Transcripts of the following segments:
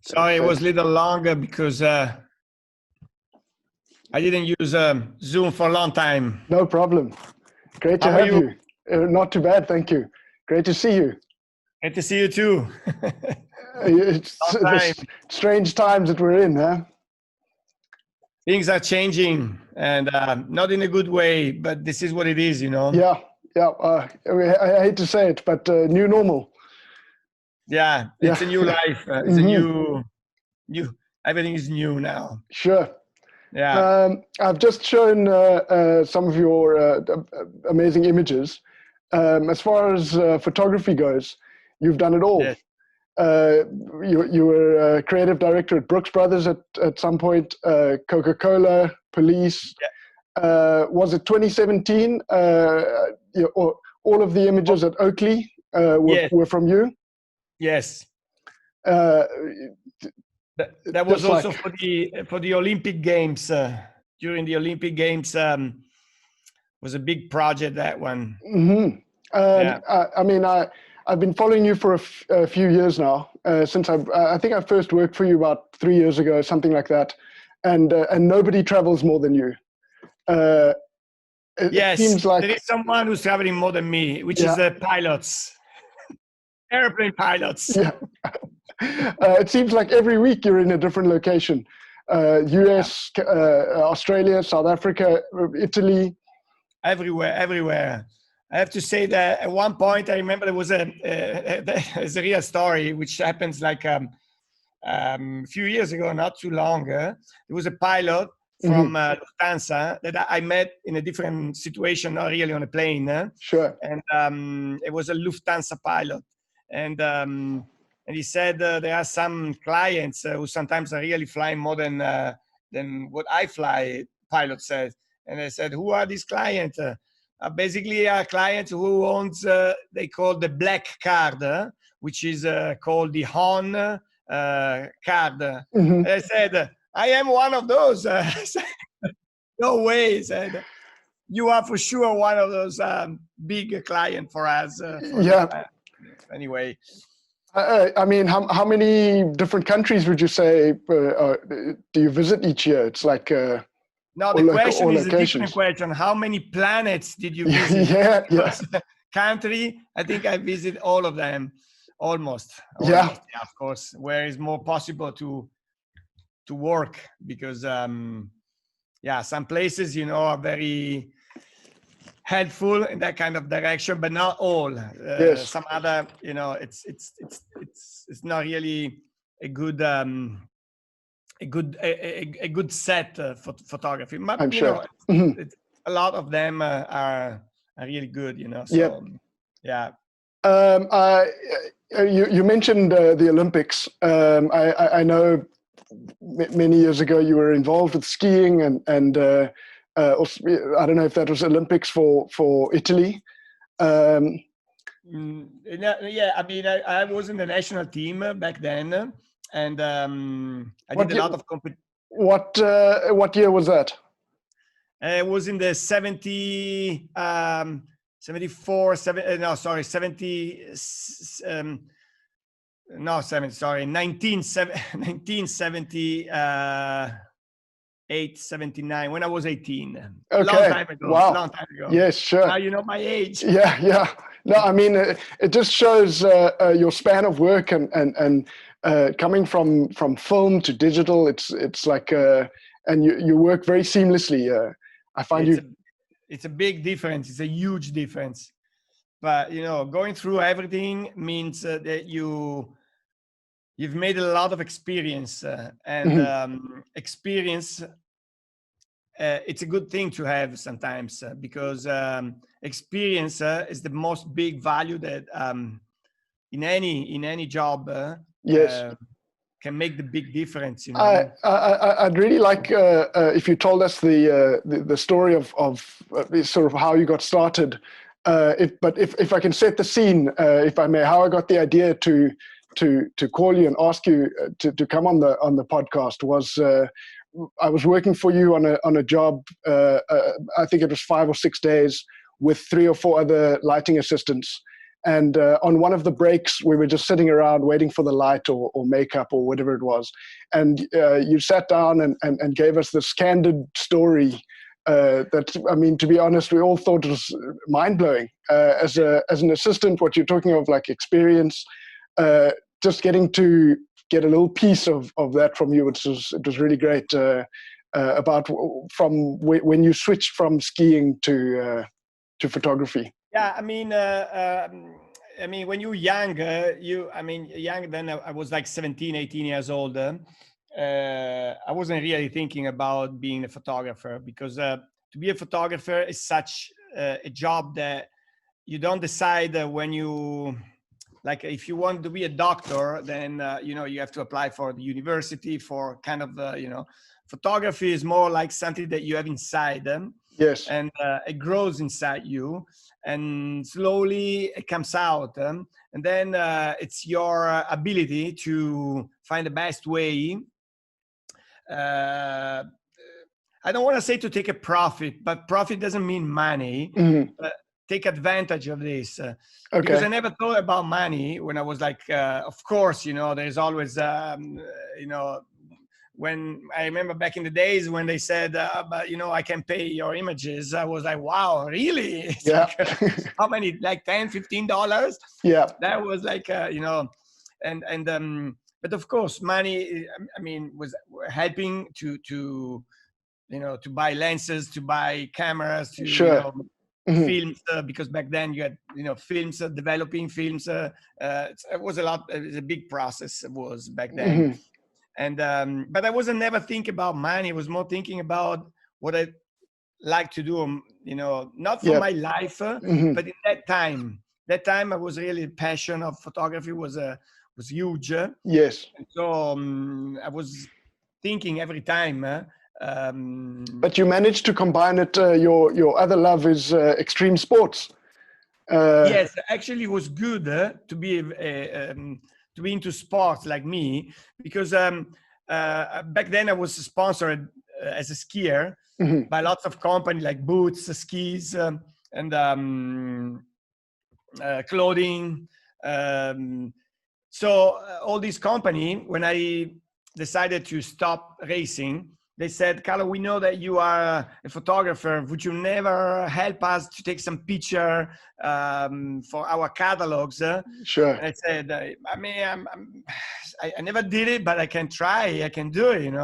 Sorry, it was a little longer because I didn't use Zoom for a long time. No problem. Great to How are have you? you. Not too bad, thank you. Great to see you. Great to see you too. It's Long time. the strange times that we're in, huh? Things are changing, and not in a good way, but this is what it is, you know. Yeah. I hate to say it, but new normal. Yeah, it's a new life. It's a new. Everything is new now. Sure. Yeah. I've just shown some of your amazing images. As far as photography goes, you've done it all. Yes. You were a creative director at Brooks Brothers at some point, Coca Cola, Police. Yeah. Was it 2017? All of the images at Oakley were from you? Yes. Uh, that was also for the Olympic Games. During the Olympic Games, was a big project, that one. Mm-hmm. Yeah. I've been following you for a few years now. Since I think I first worked for you about 3 years ago, something like that. And nobody travels more than you. Yes, it seems like there is someone who's traveling more than me, which is pilots, airplane pilots. Yeah. It seems like every week you're in a different location. US, Australia, South Africa, Italy. Everywhere. I have to say that at one point I remember there was there's a real story which happens like a few years ago, not too long. There was a pilot from Lufthansa that I met in a different situation, not really on a plane. Sure. And it was a Lufthansa pilot, and he said there are some clients who sometimes are really flying more than what I fly. Pilot said, and I said, "Who are these clients?" Basically, a client who owns they call the black card, which is called the HON card. And I said, I am one of those. No way, he said. You are for sure one of those big client for us. Anyway. How many different countries would you say do you visit each year? It's like no, the question is a different question. How many planets did you visit? Country, I think I visit all of them, almost. Yeah, of course, where it's more possible to work, because some places, are very helpful in that kind of direction, but not all. Some other, it's not really a good a good set for photography. But, I'm sure. A lot of them are really good, So, yeah. You mentioned the Olympics. I know many years ago you were involved with skiing, and also, I don't know if that was Olympics for Italy. Yeah, I was in the national team back then, and I did a lot of competition. What year was that? It was in the 1978, 79, when I was 18. Okay. Long time ago. Wow. Long time ago. Yes, sure. Now you know my age. Yeah. No, it just shows your span of work and coming from film to digital. It's like and you work very seamlessly. I find it's a big difference. It's a huge difference. But going through everything means that you've made a lot of experience, and experience. It's a good thing to have sometimes, because experience is the most big value that in any job can make the big difference. I'd really like if you told us the story of sort of how you got started. If I can set the scene, if I may, how I got the idea to call you and ask you to come on the podcast was. I was working for you on a job. I think it was 5 or 6 days with 3 or 4 other lighting assistants, And on one of the breaks, we were just sitting around waiting for the light or makeup or whatever it was. And you sat down and gave us this candid story that, I mean, to be honest, we all thought it was mind-blowing. As an assistant, what you're talking of, like experience, just getting to get a little piece of that from you, it was really great. About from when you switched from skiing to photography. Yeah, I mean, when you're young, young, then I was like 17, 18 years old. I wasn't really thinking about being a photographer, because to be a photographer is such a job that you don't decide when you, like, if you want to be a doctor, then, you have to apply for the university for kind of, photography is more like something that you have inside them. Yes. And it grows inside you, and slowly it comes out. And then it's your ability to find the best way. I don't want to say to take a profit, but profit doesn't mean money. Take advantage of this. Because I never thought about money when I was like, of course, there's always, when I remember back in the days when they said, but I can pay your images, I was like, wow, really? Yeah. Like, how many? Like $10, $15? Yeah. That was like, but of course, money, was helping to buy lenses, to buy cameras, to sure. films, because back then you had films, developing films. It was a big process. It was back then. And but I wasn't never thinking about money. I was more thinking about what I like to do, not for my life, but in that time I was really, passion of photography was huge. Yes. And so I was thinking every time. But you managed to combine it. Your other love is extreme sports. Yes, actually, it was good to be into sports like me, because back then I was sponsored as a skier by lots of companies like boots, skis, and clothing. So all these companies, when I decided to stop racing, they said, Carlo, we know that you are a photographer. Would you never help us to take some picture for our catalogs? Sure. And I said, I never did it, but I can try. I can do it,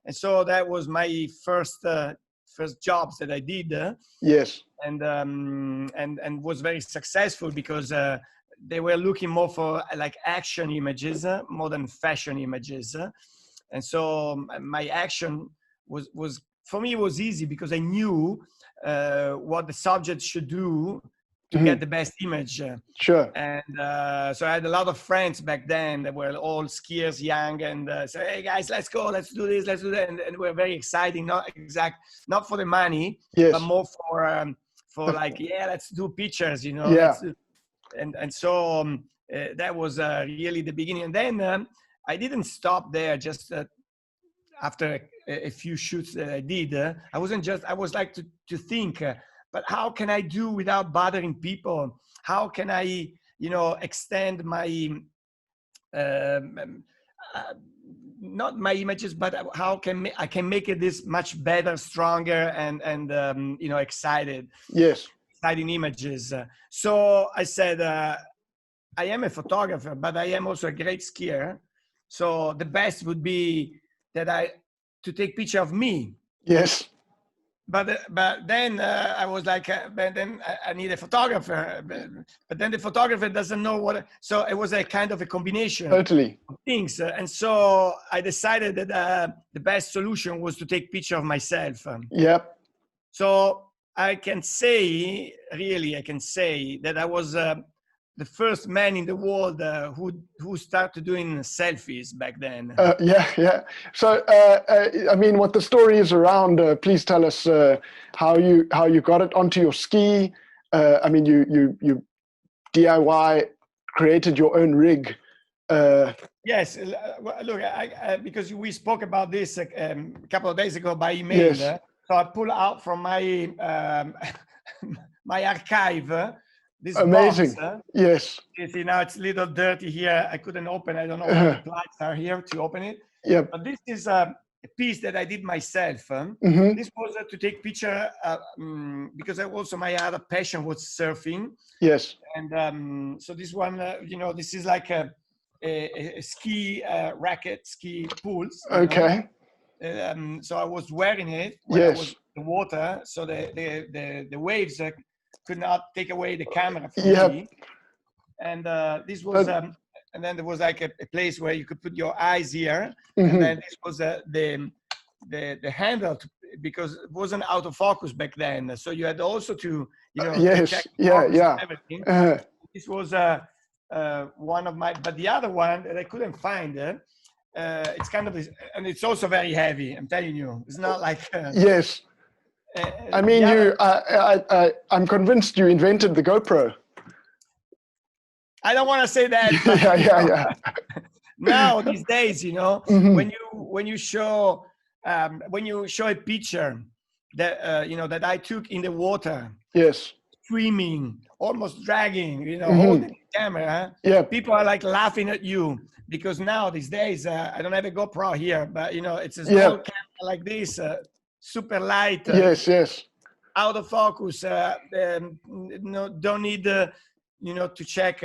And so that was my first jobs that I did. Yes. And was very successful, because they were looking more for like action images, more than fashion images. And so my action was for me, it was easy, because I knew what the subject should do to get the best image. Sure. And so I had a lot of friends back then that were all skiers, young, and say, hey guys, let's go, let's do this, let's do that. And we're very exciting, not for the money, but more for like, let's do pictures, Yeah. And so that was really the beginning. And then I didn't stop there just after a few shoots that I did. I was like to think, but how can I do without bothering people? How can I, extend my, not my images, but how I can make it this much better, stronger, and excited. Yes. Exciting images. So I said, I am a photographer, but I am also a great skier. So the best would be to take picture of me. Yes. But then I was like, but then I need a photographer. But then the photographer doesn't know what. So it was a kind of a combination of things. And so I decided that the best solution was to take picture of myself. Yep. So I can say that I was the first man in the world who started doing selfies back then. Yeah. So, what the story is around, please tell us how you got it onto your ski. You DIY created your own rig. Yes, look, because we spoke about this a couple of days ago by email. Yes. So I pull out from my my archive this Amazing. box. Yes. You see, now it's a little dirty here. I couldn't open. I don't know where the plugs are here to open it. Yep. But this is a piece that I did myself. Mm-hmm. This was to take picture because my other passion was surfing. Yes. And so this one, this is like a ski racket, ski pools. Okay. So I was wearing it when I was in the water, so the waves could not take away the camera from me. And this was, and then there was like a place where you could put your eyes here, and then this was the handle because it wasn't autofocus back then, so you had also to to check everything. This was one of my, but the other one that I couldn't find. It's kind of, and it's also very heavy. I'm telling you, it's not like. Yes. I mean, I'm convinced you invented the GoPro. I don't want to say that. But, yeah. Now these days, when you show a picture that that I took in the water. Yes. Screaming, almost dragging, holding the camera. Yeah. People are like laughing at you because now these days I don't have a GoPro here, but it's a small camera like this, super light. Yes. Out of focus. Don't need to check.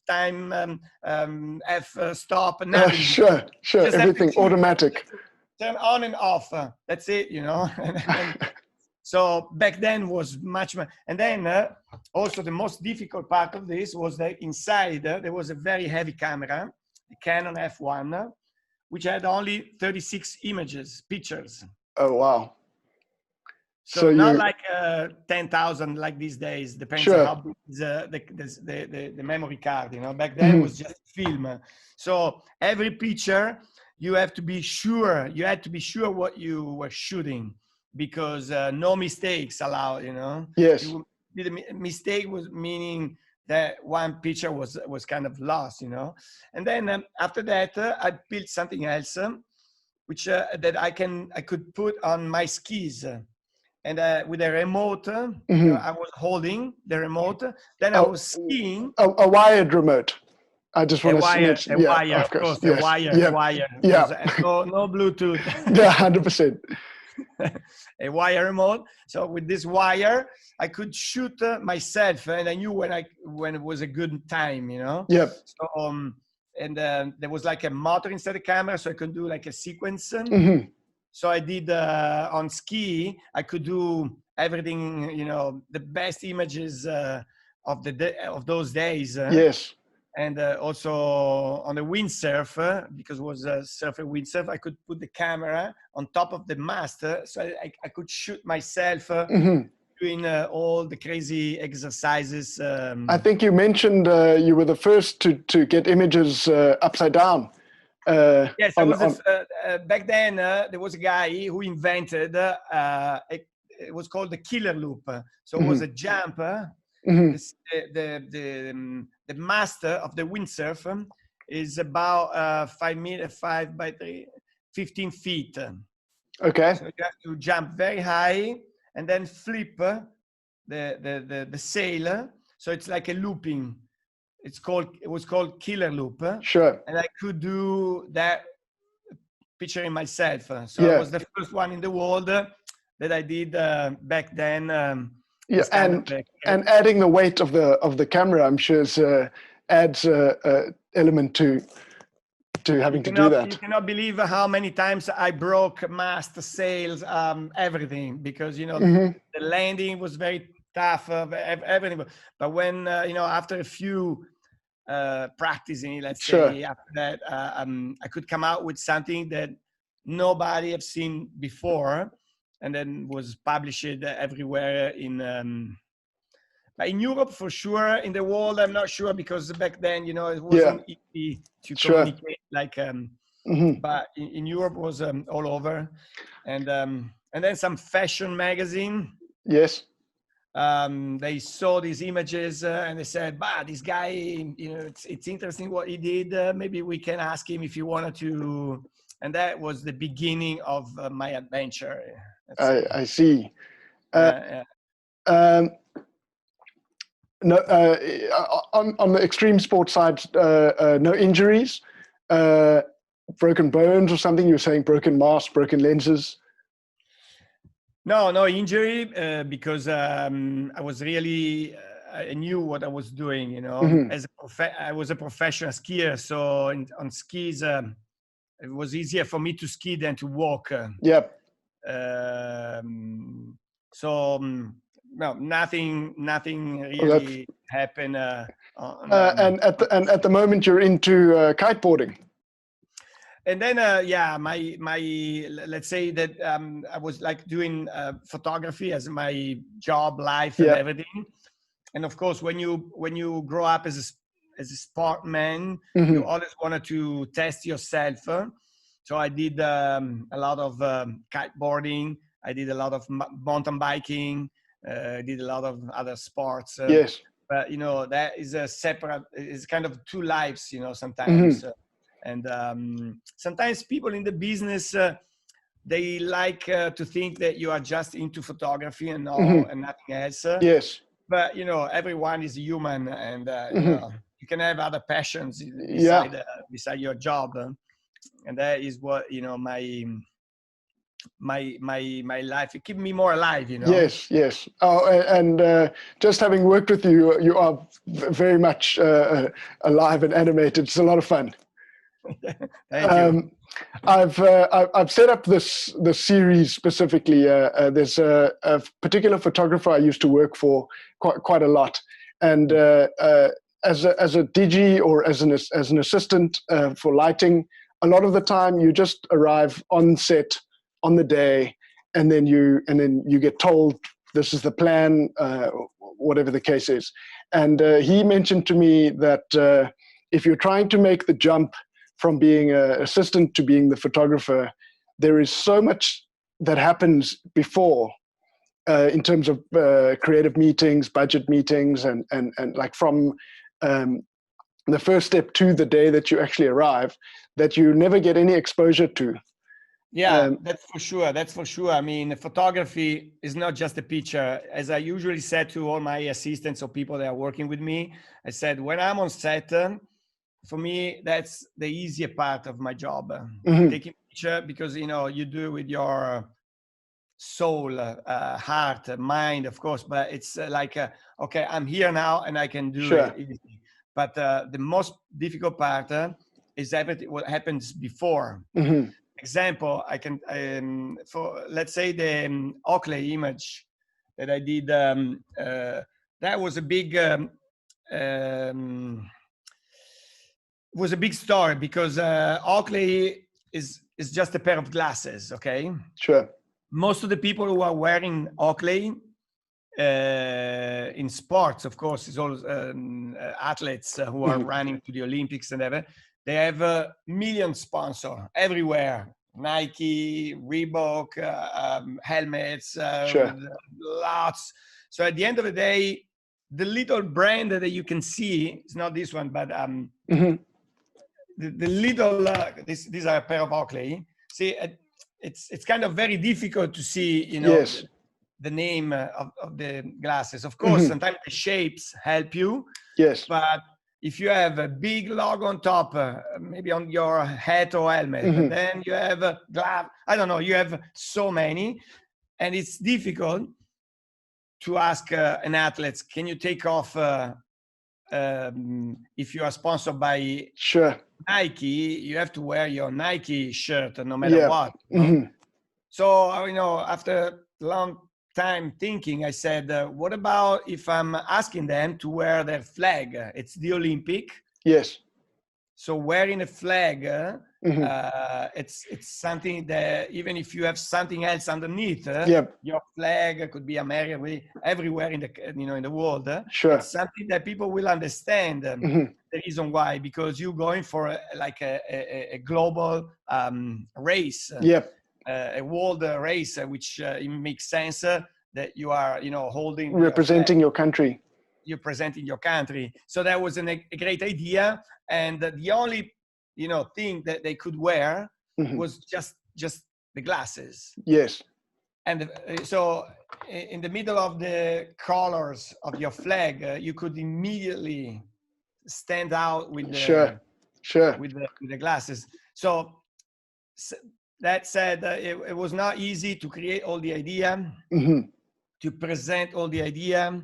Time, stop, and nothing. Sure. Just everything automatic. Turn on and off. That's it. And so back then was much, and then also the most difficult part of this was that inside there was a very heavy camera, the Canon F1, which had only 36 pictures. Oh wow! So not like 10,000 like these days. Depends on how big is the memory card. Back then it was just film. So every picture you have to be sure. You had to be sure what you were shooting. Because no mistakes allowed, Yes. The mistake was meaning that one picture was kind of lost, And then after that, I built something else, which that I could put on my skis, and with a remote, I was holding the remote. Then I was skiing. A wired remote. I just want to mention. A wire, of course. Yes. A wire. Yeah. No Bluetooth. Yeah, 100%. A wire remote. So with this wire, I could shoot myself, and I knew when it was a good time, Yep. So and there was like a motor inside the camera, so I could do like a sequence. So I did on ski. I could do everything, the best images of those days. Yes. And also on the windsurf, because it was a surf and windsurf, I could put the camera on top of the mast, so I could shoot myself doing all the crazy exercises. I think you mentioned you were the first to get images upside down. Yes, back then there was a guy who invented it was called the killer loop. So it was a jump. The master of the windsurf is about 5 by 3, 15 feet. Okay. So you have to jump very high and then flip the sail. So it's like a looping. It was called killer loop. Sure. And I could do that picturing myself. So I was the first one in the world that I did back then. And adding the weight of the camera, I'm sure, adds element to having to do that. You cannot believe how many times I broke mast, sails, everything, because the landing was very tough, everything. But when after a few practicing, let's say after that, I could come out with something that nobody have seen before. And then was published everywhere in Europe for sure. In the world, I'm not sure, because back then, it wasn't easy to communicate. Like, but in Europe was all over, and then some fashion magazine. Yes. They saw these images and they said, "Bah, this guy, it's interesting what he did. Maybe we can ask him if he wanted to." And that was the beginning of my adventure. I see. No, on the extreme sports side, no injuries, broken bones or something. You were saying broken masks, broken lenses. No injury, because I was really, I knew what I was doing, you know. Mm-hmm. I was a professional skier, so on skis, it was easier for me to ski than to walk. Yep. So no, nothing Well, really happened. and at the moment you're into kiteboarding. And then my let's say that I was like doing photography as my job, life, and everything. And of course, when you grow up as a sportman, you always wanted to test yourself. So I did a lot of kiteboarding. I did a lot of mountain biking. I did a lot of other sports. Yes. But you know, that is a separate. It's kind of two lives, you know, sometimes. And sometimes people in the business, they like to think that you are just into photography and and nothing else. Yes. But you know, everyone is human, and you know, you can have other passions beside your job, and that is what, you know, my life. It keeps me more alive, you know. Yes, yes. Oh, and just having worked with you, you are very much alive and animated. It's a lot of fun. Thank you. I've set up this series specifically. There's a particular photographer I used to work for quite a lot, and as a DG or as an assistant for lighting, a lot of the time you just arrive on set on the day, and then you get told this is the plan, whatever the case is. And he mentioned to me that if you're trying to make the jump from being an assistant to being the photographer, there is so much that happens before in terms of creative meetings, budget meetings, and like from the first step to the day that you actually arrive, that you never get any exposure to. Yeah, that's for sure. That's for sure. I mean, photography is not just a picture. As I usually said to all my assistants or people that are working with me, I said, when I'm on set, for me, that's the easier part of my job. Taking picture, because, you know, you do it with your soul, heart, mind, of course, but it's like, okay, I'm here now and I can do it easily. But the most difficult part is everything what happens before. Example, I can for, let's say, the Oakley image that I did. That was a big was a big story, because Oakley is just a pair of glasses. Okay. Sure. Most of the people who are wearing Oakley in sports, of course, is all athletes who are running to the Olympics and ever. They have a million sponsors everywhere: Nike, Reebok, helmets, lots. So at the end of the day, the little brand that you can see is not this one, but the little these are a pair of Oakley. See, it's kind of very difficult to see, you know, the name of the glasses. Of course, sometimes the shapes help you. Yes. But if you have a big logo on top, maybe on your hat or helmet, and then you have a glove, I don't know, you have so many, and it's difficult to ask an athlete, can you take off if you are sponsored by Nike, you have to wear your Nike shirt no matter what. You know? So, you know, after a long time thinking, I said, what about if I'm asking them to wear their flag? It's the Olympic. Yes. So wearing a flag, it's something that even if you have something else underneath, your flag could be America, everywhere in the, you know, in the world. It's something that people will understand the reason why, because you're going for a global race. A world race, which it makes sense that you are, you know, holding, representing your country. You're presenting your country. So that was a great idea, and the only, you know, thing that they could wear was just the glasses. Yes. And so in the middle of the colors of your flag, you could immediately stand out with the with the glasses. So that said, it was not easy to create all the idea, to present all the idea,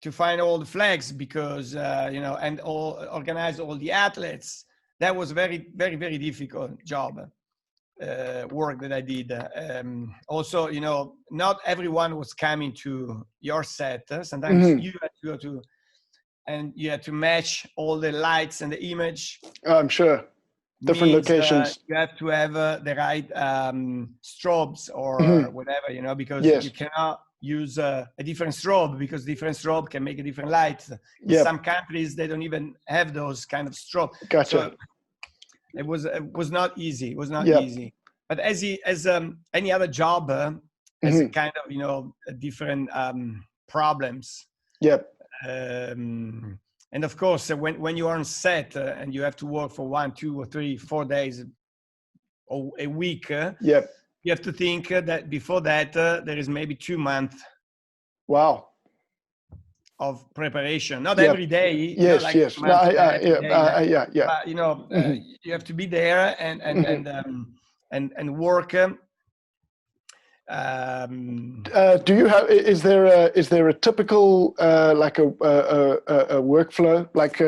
to find all the flags, because you know, and organize all the athletes. That was very, very, very difficult job. Work that I did. Also, you know, not everyone was coming to your set. Sometimes you had to go to, and you had to match all the lights and the image. I'm sure. Different locations. You have to have the right strobes or whatever, you know, because you cannot use a different strobe, because different strobe can make a different light. In some countries, they don't even have those kind of strobe. Gotcha. So it was not easy. It was not easy. But as any other job, has a kind of, you know, different problems. And of course, when you are on set and you have to work for 1, 2, or 3, 4 days or a week, you have to think that before that there is maybe 2 months. Wow. Of preparation. Not every day. Yes, like yes. But you know, you have to be there and work. Do you have? Is there a typical like a workflow? Like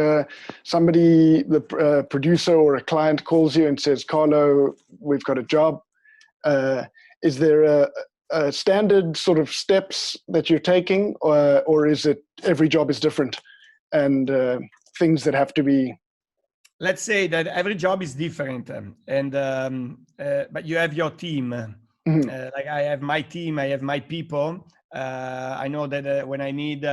somebody, the producer or a client calls you and says, "Carlo, we've got a job." Is there a standard sort of steps that you're taking, or is it every job is different and things that have to be? Let's say that every job is different, but you have your team. Like I have my team, I have my people. I know that when I need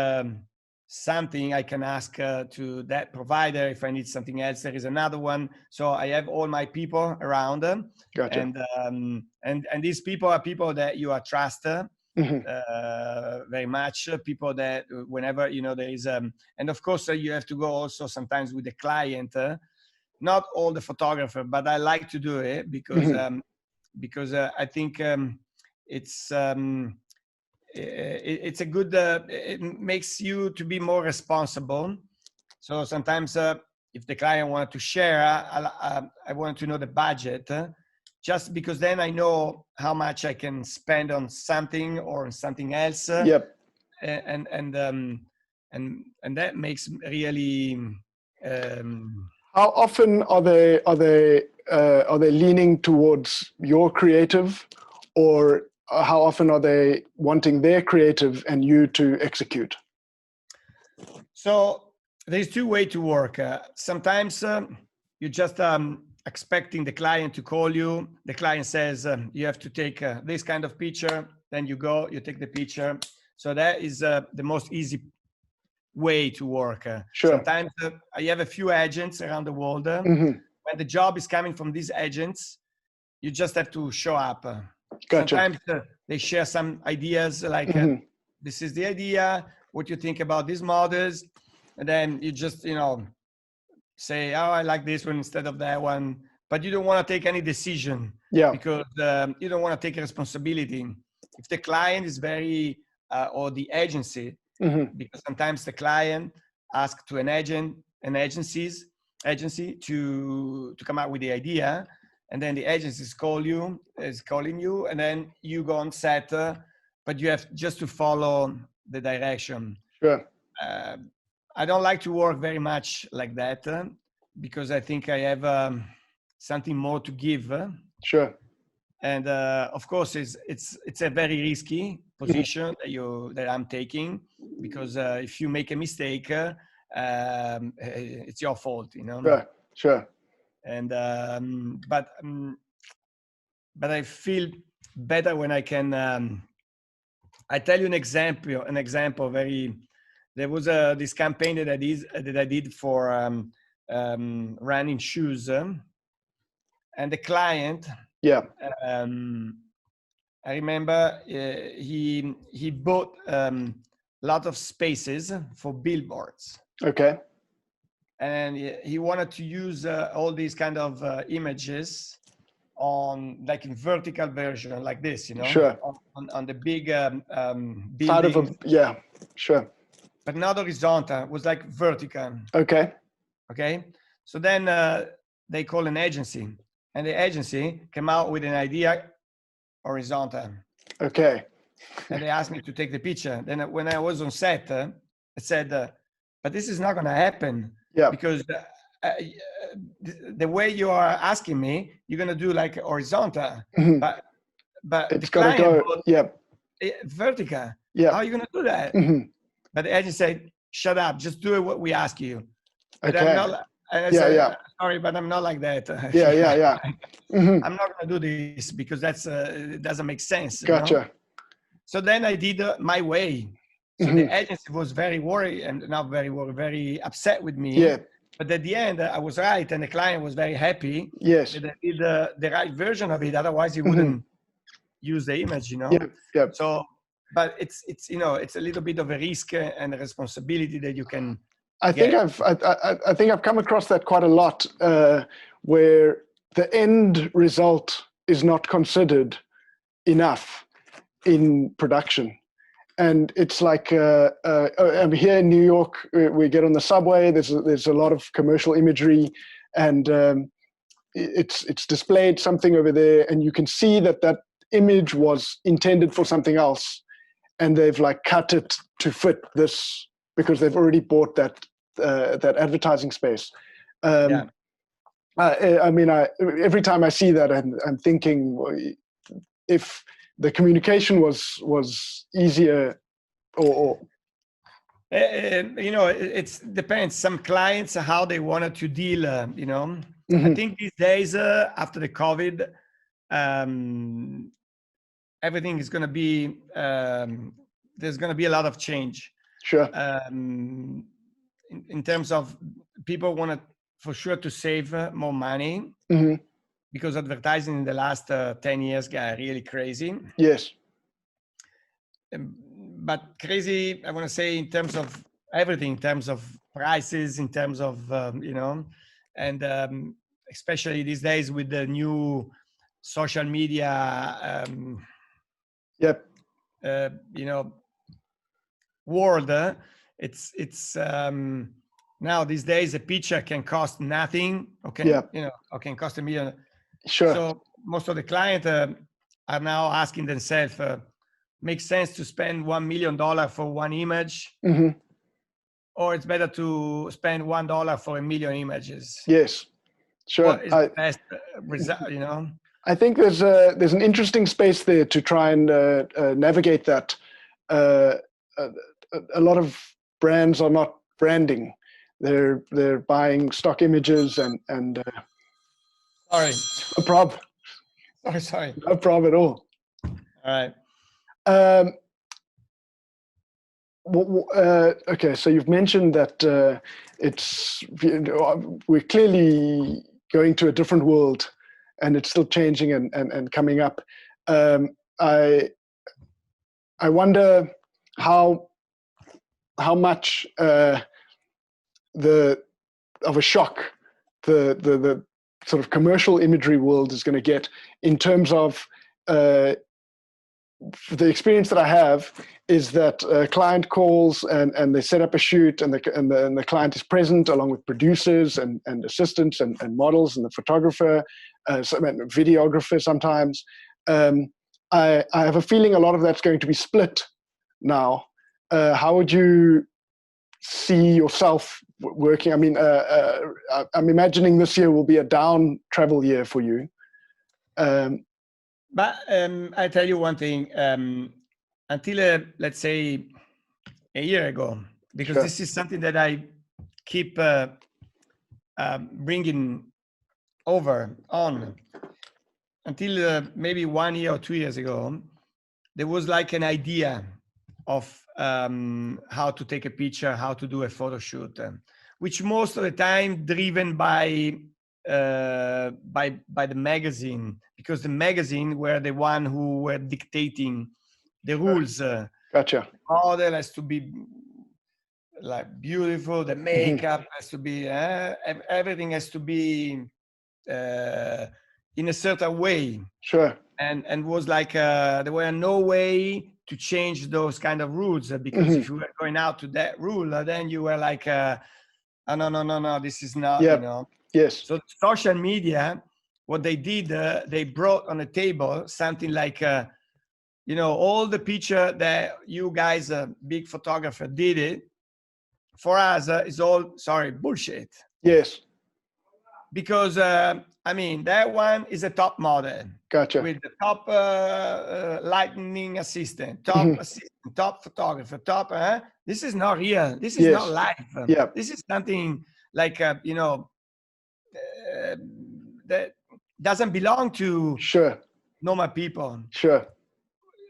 something, I can ask to that provider. If I need something else, there is another one. So I have all my people around them. Gotcha. And these people are people that you are trust very much. People that whenever, you know, there is and of course you have to go also sometimes with the client. Not all the photographer, but I like to do it because I think it's a good. It makes you to be more responsible. So sometimes, if the client wanted to share, I want to know the budget, just because then I know how much I can spend on something or on something else. And that makes really. How often are they leaning towards your creative, or how often are they wanting their creative and you to execute? So there's 2 ways to work. Sometimes you're just expecting the client to call you. The client says you have to take this kind of picture. Then you go, you take the picture. So that is the most easy way to work. Sure. Sometimes I have a few agents around the world. When the job is coming from these agents, you just have to show up. Gotcha. Sometimes they share some ideas like, this is the idea, what do you think about these models? And then you just, you know, say, oh, I like this one instead of that one. But you don't want to take any decision because you don't want to take responsibility. If the client is very, or the agency, because sometimes the client asks to an agency to come up with the idea, and then the agency is calling you, and then you go on set, but you have just to follow the direction. Sure. I don't like to work very much like that because I think I have something more to give. Sure. And of course, it's a very risky position that I'm taking, because if you make a mistake, it's your fault, you know. Sure. And but I feel better when I can. I tell you an example. There was this campaign that I did for running shoes, and the client. I remember he bought a lot of spaces for billboards. Okay. And he wanted to use all these kind of images on like in vertical version like this, you know, Sure. on the big Side of buildings, yeah, sure. but not horizontal. It was like vertical. Okay. Okay. So then they call an agency, and the agency came out with an idea horizontal. Okay. And they asked me to take the picture. Then when I was on set, I said, but this is not going to happen. Yeah. Because the way you are asking me, you're going to do like horizontal. Mhm. But It's the got to client go. Yeah. vertical. Yeah. How are you going to do that? Mhm. But the agent said, shut up, just do what we ask you. But Okay. I'm not, and I Yeah, said, yeah. sorry, but I'm not like that. Yeah, yeah, yeah. Mhm. I'm not going to do this because it doesn't make sense. You Gotcha. know? So then I did my way. So Mhm. the agency was very worried, and not very worried, very upset with me. Yeah. But at the end, I was right, and the client was very happy Yes. that I did the right version of it. Otherwise, he Mhm. wouldn't use the image, you know. Yeah. Yeah. So, but it's you know, it's a little bit of a risk and a responsibility that you can. I think I've come across that quite a lot, where the end result is not considered enough in production. And it's like I'm here in New York. We get on the subway. There's a lot of commercial imagery, and it's displayed something over there, and you can see that image was intended for something else, and they've like cut it to fit this because they've already bought that advertising space. Yeah. I mean, every time I see that, I'm thinking, if the communication was easier, or you know, it depends. Some clients how they wanted to deal. You know, Mhm. I think these days after the COVID, everything is going to be there's going to be a lot of change. Sure. In terms of people want for sure to save more money. Mm-hmm. Because advertising in the last 10 years got really crazy. Yes. But crazy, I want to say, in terms of everything, in terms of prices, in terms of, you know, and especially these days with the new social media, Yep. You know, world, it's now these days a picture can cost nothing. Okay. Yep. You know, or can cost $1 million. Sure. So most of the clients are now asking themselves, makes sense to spend $1 million for one image, Mm-hmm. or it's better to spend $1 for 1 million images? Yes. Sure. What is the best result, you know? I think there's an interesting space there to try and navigate that. A lot of brands are not branding; they're buying stock images and Sorry. no problem. Sorry. No problem at all. All right. Okay, so you've mentioned that we're clearly going to a different world, and it's still changing and coming up. I wonder how much of a shock the sort of commercial imagery world is going to get in terms of the experience that I have is that a client calls and they set up a shoot, and the client is present along with producers and assistants and models and the photographer, and videographer sometimes. I have a feeling a lot of that's going to be split now. How would you see yourself working? I mean, I'm imagining this year will be a down travel year for you. But I tell you one thing, until let's say a year ago, because Sure. this is something that I keep bringing over on, until maybe 1 year or 2 years ago, there was like an idea of how to take a picture, how to do a photo shoot, which most of the time driven by the magazine, because the magazine were the one who were dictating the rules. Gotcha. The model has to be like beautiful, the makeup has to be everything has to be in a certain way. Sure. And was like there were no way to change those kind of rules, because if you were going out to that rule, then you were like, oh, no, this is not, Yep. you know. Yes. So social media, what they did, they brought on the table something like, you know, all the picture that you guys, big photographer, did it for us is all, sorry, bullshit. Yes. Because I mean, that one is a top model. Gotcha. With the top lightning assistant, top assistant, top photographer, top. This is not real. This is not life. Yeah. This is something like you know, that doesn't belong to Sure. normal people. Sure.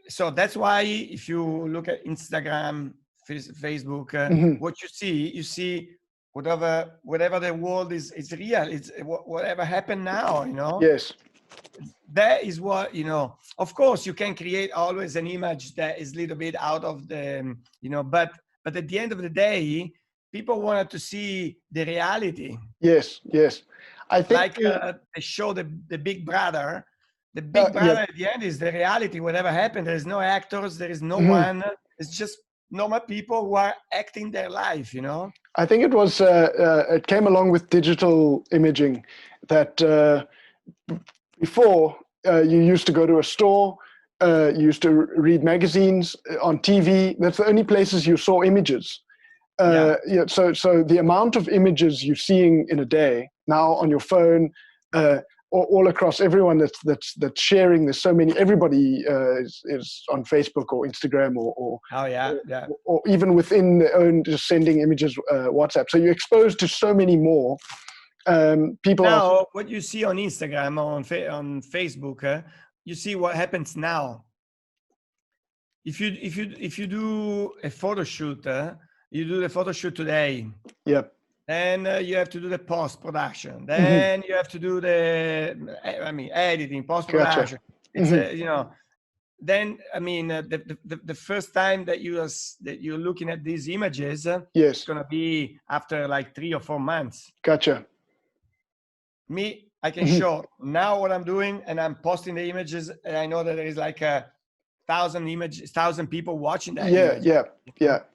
So that's why if you look at Instagram, Facebook, what you see whatever the world is real. It's whatever happened now, you know. Yes. That is what, you know. Of course, you can create always an image that is a little bit out of the, you know, but at the end of the day, people wanted to see the reality. Yes. Yes. I think like they show the Big Brother. The Big Brother at the end is the reality. Whatever happened, there is no actors, there is no one. It's just normal people who are acting their life, you know. I think it was it came along with digital imaging that before you used to go to a store, you used to read magazines on TV. That's the only places you saw images. So the amount of images you're seeing in a day now on your phone, all across everyone that's sharing. There's so many. Everybody is on Facebook or Instagram or or even within their own, just sending images, WhatsApp. So you're exposed to so many more people. Now, what you see on Instagram or on Facebook, you see what happens now. If you do a photo shoot, you do the photo shoot today. Yep. Then you have to do the post-production. Then you have to do the, editing, post-production. Gotcha. It's you know. Then the first time that you're looking at these images, it's gonna be after like 3 or 4 months. Gotcha. Me, I can show now what I'm doing, and I'm posting the images, and I know that there is like 1,000 people watching that. Yeah.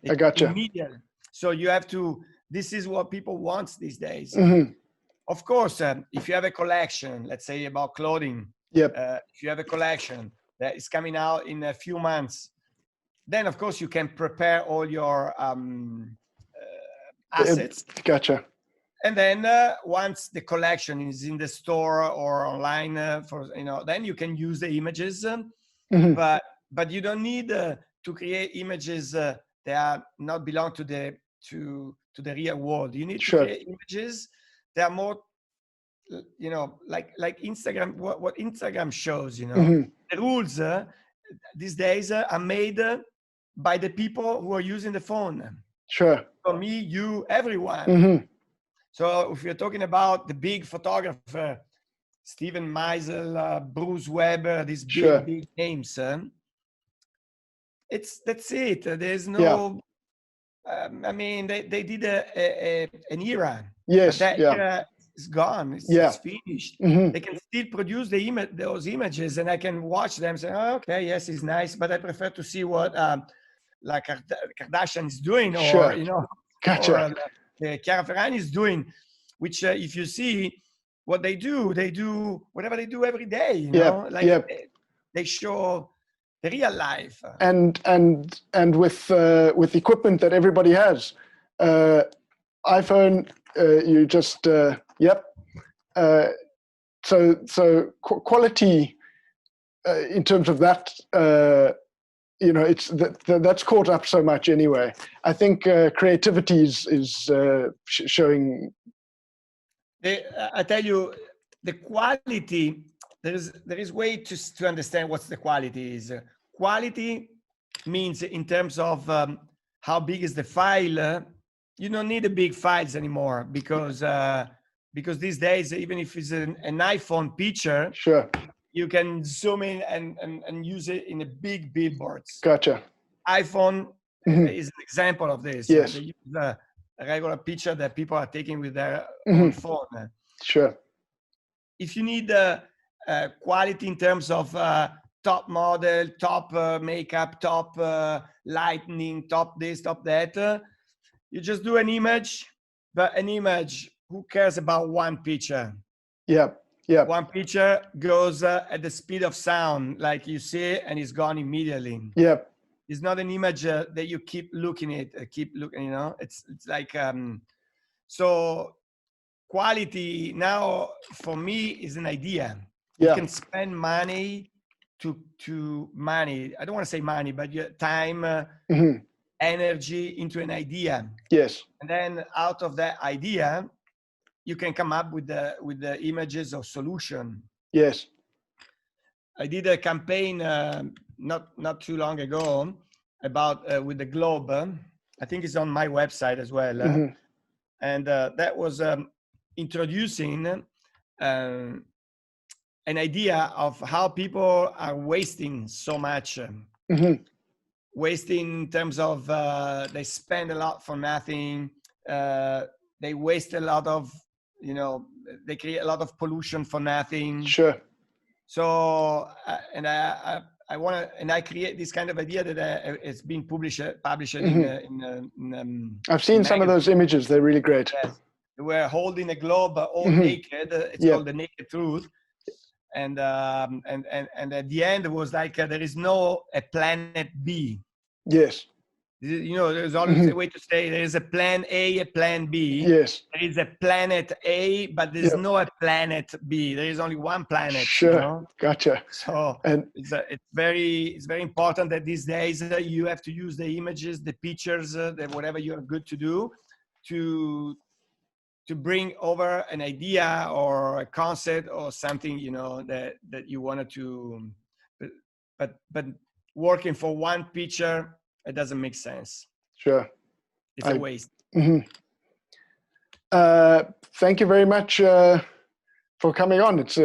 I gotcha. Immediately. So you have to. This is what people want these days. Of course, if you have a collection, let's say about clothing, if you have a collection that is coming out in a few months, then of course you can prepare all your assets. Gotcha. And then once the collection is in the store or online, then you can use the images. But you don't need to create images that are not belong to the real world. You need to create images that are more, you know, like Instagram. What Instagram shows, you know, the rules these days are made by the people who are using the phone. Sure. For me, you, everyone. So if you're talking about the big photographer, Steven Meisel, Bruce Weber, these big names, that's it. There's no. They did an era. Yes. But that era is gone. It's finished. They can still produce those images, and I can watch them. Say, oh, okay, yes, it's nice, but I prefer to see what like Kardashian is doing, or you know, or Chiara Ferragni is doing. Which, if you see what they do whatever they do every day. You know, like they show the real life. And with equipment that everybody has, iPhone, you just so quality in terms of that, you know, it's that's caught up so much anyway. I think creativity is showing. I tell you, the quality. There is way to understand what the quality is. Quality means in terms of how big is the file. You don't need the big files anymore because these days, even if it's an iPhone picture, you can zoom in and use it in a big billboards. Gotcha. iPhone is an example of this. Yes. They use a regular picture that people are taking with their own phone. Sure. If you need quality in terms of top model, top makeup, top lighting, top this, top that. You just do an image, but an image, who cares about one picture? Yeah. Yeah. One picture goes at the speed of sound, like you see it, and it's gone immediately. Yeah. It's not an image that you keep looking at, keep looking, you know, it's like, so quality now for me is an idea. Yeah. You can spend money to money. I don't want to say money, but your time, energy into an idea. Yes. And then out of that idea, you can come up with the images or solution. Yes. I did a campaign not too long ago about with the globe. I think it's on my website as well. And that was introducing an idea of how people are wasting so much. Wasting in terms of they spend a lot for nothing. They waste a lot of, you know, they create a lot of pollution for nothing. Sure. So and I want to, and I create this kind of idea that it's been published in I've seen some of those images. They're really great. Yes. We're holding a globe all naked. It's called The Naked Truth. And at the end it was like there is no a planet B. Yes. You know, there's always a way to say there is a plan A, a plan B. Yes. There is a planet A, but there's no a planet B. There is only one planet. Sure. You know? Gotcha. So and it's very important that these days you have to use the images, the pictures, whatever you are good to do, to bring over an idea or a concept or something, you know, that you wanted to, but working for one picture, it doesn't make sense. Sure. It's a waste. Thank you very much for coming on. It's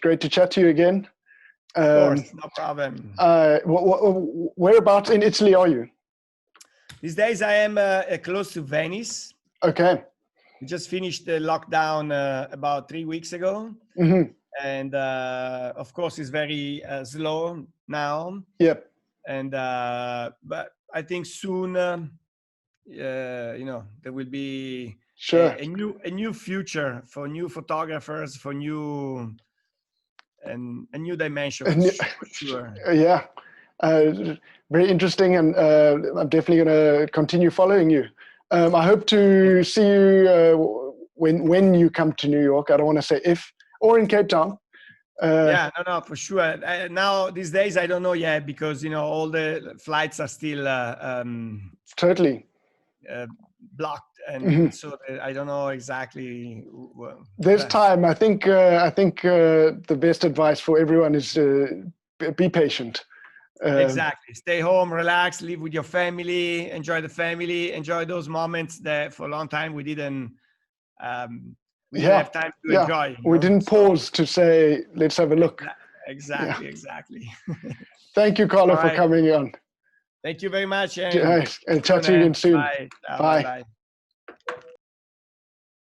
great to chat to you again. Of course, no problem. Whereabouts in Italy are you? These days I am close to Venice. Okay. We just finished the lockdown about 3 weeks ago. And of course it's very slow now. Yep. And but I think soon you know, there will be a new future for new photographers, for new and a new dimension for sure. Yeah, very interesting, and I'm definitely going to continue following you. I hope to see you when you come to New York. I don't want to say if, or in Cape Town. Yeah, no, for sure. Now these days I don't know yet, because you know all the flights are still totally blocked, and so I don't know exactly. There's time. I think the best advice for everyone is be patient. Exactly. Stay home, relax, live with your family, enjoy the family, enjoy those moments that for a long time we didn't. We didn't have time to enjoy. We didn't pause to say, let's have a look. Exactly. Thank you, Carlo, for coming on. Thank you very much. And chat to you again soon. Bye. Bye.